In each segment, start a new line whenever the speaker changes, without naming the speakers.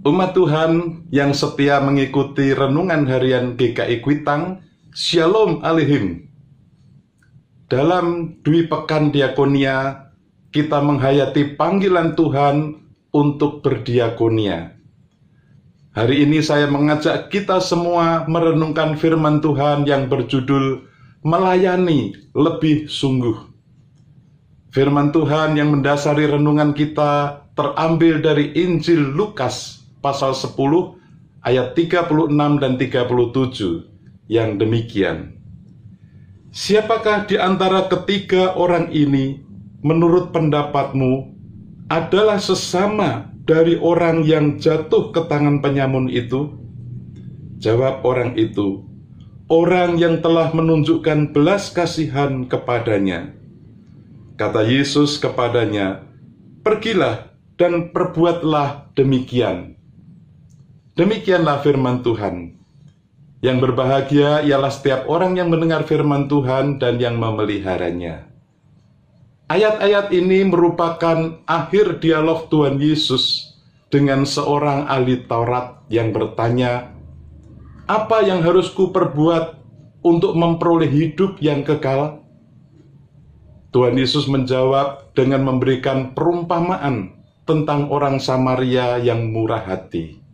Umat Tuhan yang setia mengikuti renungan harian GKI Kuitang, Shalom Aleichem. Dalam Dwi Pekan Diakonia, kita menghayati panggilan Tuhan untuk berdiakonia. Hari ini saya mengajak kita semua merenungkan firman Tuhan yang berjudul Melayani Lebih Sungguh. Firman Tuhan yang mendasari renungan kita terambil dari Injil Lukas pasal 10 ayat 36 dan 37 yang demikian. Siapakah di antara ketiga orang ini menurut pendapatmu adalah sesama dari orang yang jatuh ke tangan penyamun itu? Jawab orang itu, orang yang telah menunjukkan belas kasihan kepadanya. Kata Yesus kepadanya, pergilah dan perbuatlah demikian. Demikianlah firman Tuhan. Yang berbahagia ialah setiap orang yang mendengar firman Tuhan dan yang memeliharanya. Ayat-ayat ini merupakan akhir dialog Tuhan Yesus dengan seorang ahli Taurat yang bertanya, apa yang harus kuperbuat untuk memperoleh hidup yang kekal? Tuhan Yesus menjawab dengan memberikan perumpamaan tentang orang Samaria yang murah hati.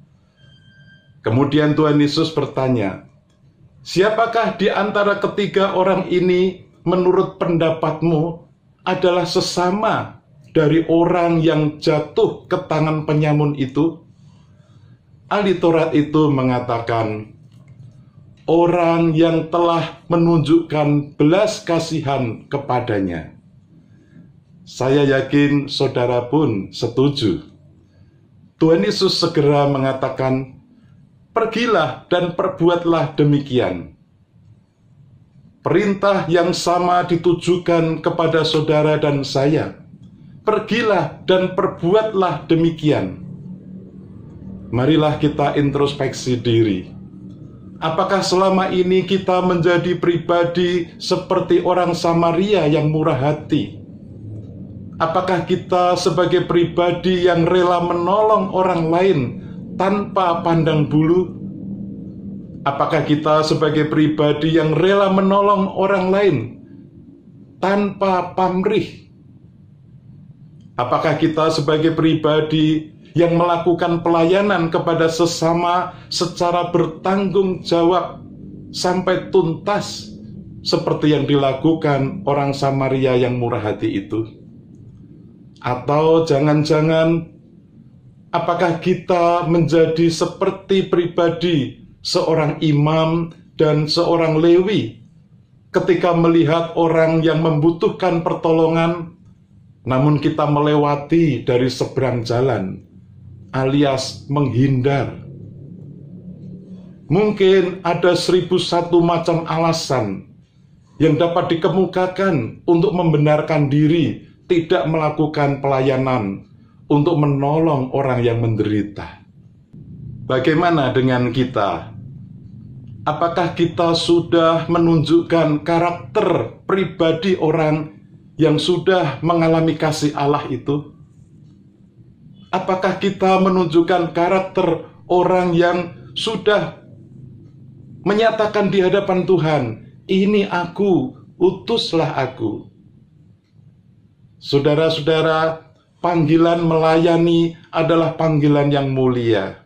Kemudian Tuhan Yesus bertanya, siapakah di antara ketiga orang ini menurut pendapatmu adalah sesama dari orang yang jatuh ke tangan penyamun itu? Ahli Taurat itu mengatakan, orang yang telah menunjukkan belas kasihan kepadanya. Saya yakin saudara pun setuju. Tuhan Yesus segera mengatakan, pergilah dan perbuatlah demikian. Perintah yang sama ditujukan kepada saudara dan saya. Pergilah dan perbuatlah demikian. Marilah kita introspeksi diri. Apakah selama ini kita menjadi pribadi seperti orang Samaria yang murah hati? Apakah kita sebagai pribadi yang rela menolong orang lain tanpa pandang bulu? Apakah kita sebagai pribadi yang rela menolong orang lain tanpa pamrih. Apakah kita sebagai pribadi yang melakukan pelayanan kepada sesama secara bertanggung jawab sampai tuntas seperti yang dilakukan orang Samaria yang murah hati itu? Atau jangan-jangan apakah kita menjadi seperti pribadi seorang imam dan seorang Lewi ketika melihat orang yang membutuhkan pertolongan, namun kita melewati dari seberang jalan, alias menghindar? Mungkin ada 1001 macam alasan yang dapat dikemukakan untuk membenarkan diri tidak melakukan pelayanan untuk menolong orang yang menderita. Bagaimana dengan kita? Apakah kita sudah menunjukkan karakter pribadi orang yang sudah mengalami kasih Allah itu? Apakah kita menunjukkan karakter orang yang sudah menyatakan di hadapan Tuhan, "Ini aku, utuslah aku"? Saudara-saudara, panggilan melayani adalah panggilan yang mulia.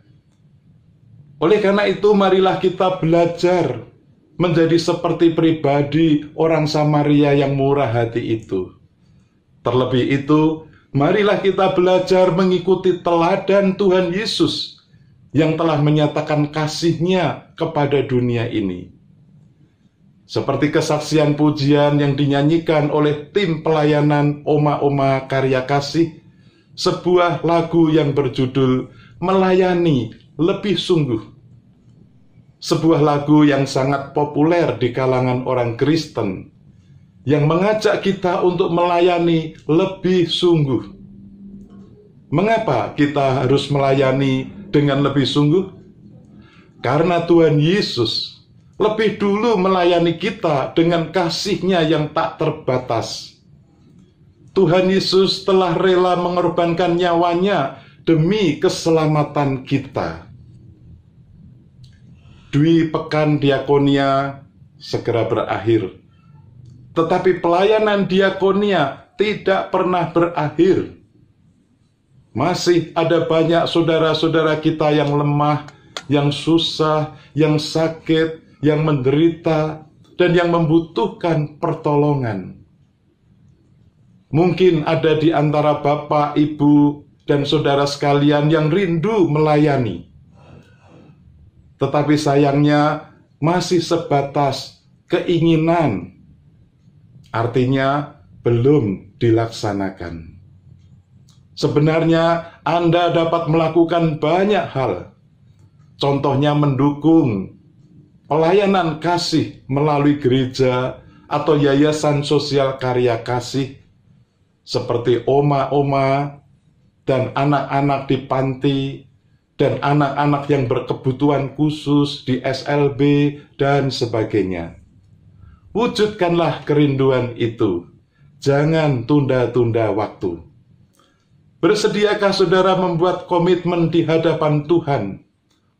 Oleh karena itu, marilah kita belajar menjadi seperti pribadi orang Samaria yang murah hati itu. Terlebih itu, marilah kita belajar mengikuti teladan Tuhan Yesus yang telah menyatakan kasih-Nya kepada dunia ini. Seperti kesaksian pujian yang dinyanyikan oleh tim pelayanan Oma-Oma Karya Kasih, sebuah lagu yang berjudul Melayani Lebih Sungguh. Sebuah lagu yang sangat populer di kalangan orang Kristen, yang mengajak kita untuk melayani lebih sungguh. Mengapa kita harus melayani dengan lebih sungguh? Karena Tuhan Yesus lebih dulu melayani kita dengan kasih-Nya yang tak terbatas. Tuhan Yesus telah rela mengorbankan nyawanya demi keselamatan kita. Dwi Pekan Diakonia segera berakhir, tetapi pelayanan diakonia tidak pernah berakhir. Masih ada banyak saudara-saudara kita yang lemah, yang susah, yang sakit, yang menderita, dan yang membutuhkan pertolongan. Mungkin ada di antara Bapak, Ibu, dan saudara sekalian yang rindu melayani. Tetapi sayangnya masih sebatas keinginan, artinya belum dilaksanakan. Sebenarnya Anda dapat melakukan banyak hal. Contohnya mendukung pelayanan kasih melalui gereja atau yayasan sosial karya kasih, seperti oma-oma dan anak-anak di panti, dan anak-anak yang berkebutuhan khusus di SLB, dan sebagainya. Wujudkanlah kerinduan itu. Jangan tunda-tunda waktu. Bersediakah saudara membuat komitmen di hadapan Tuhan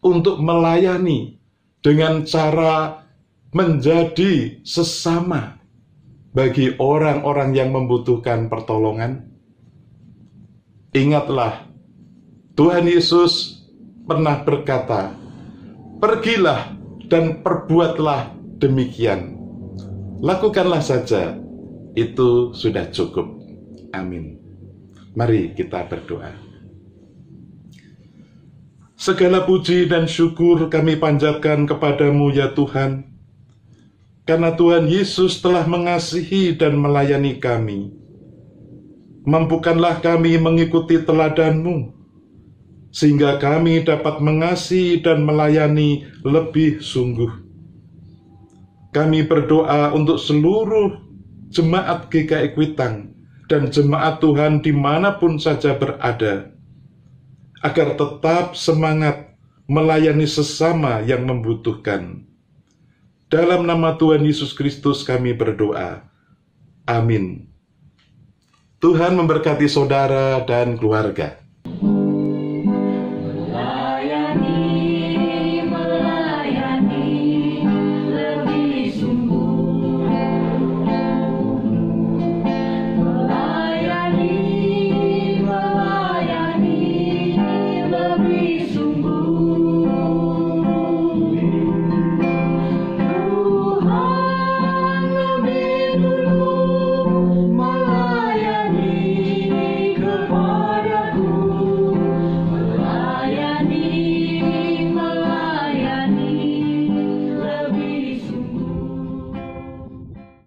untuk melayani dengan cara menjadi sesama bagi orang-orang yang membutuhkan pertolongan? Ingatlah, Tuhan Yesus pernah berkata, "Pergilah dan perbuatlah demikian." Lakukanlah saja, itu sudah cukup. Amin. Mari kita berdoa. Segala puji dan syukur kami panjatkan kepadamu ya Tuhan, karena Tuhan Yesus telah mengasihi dan melayani kami. Mampukanlah kami mengikuti teladan-Mu, sehingga kami dapat mengasihi dan melayani lebih sungguh. Kami berdoa untuk seluruh jemaat GKI Kuitang dan jemaat Tuhan dimanapun saja berada, agar tetap semangat melayani sesama yang membutuhkan. Dalam nama Tuhan Yesus Kristus kami berdoa. Amin. Tuhan memberkati saudara dan keluarga.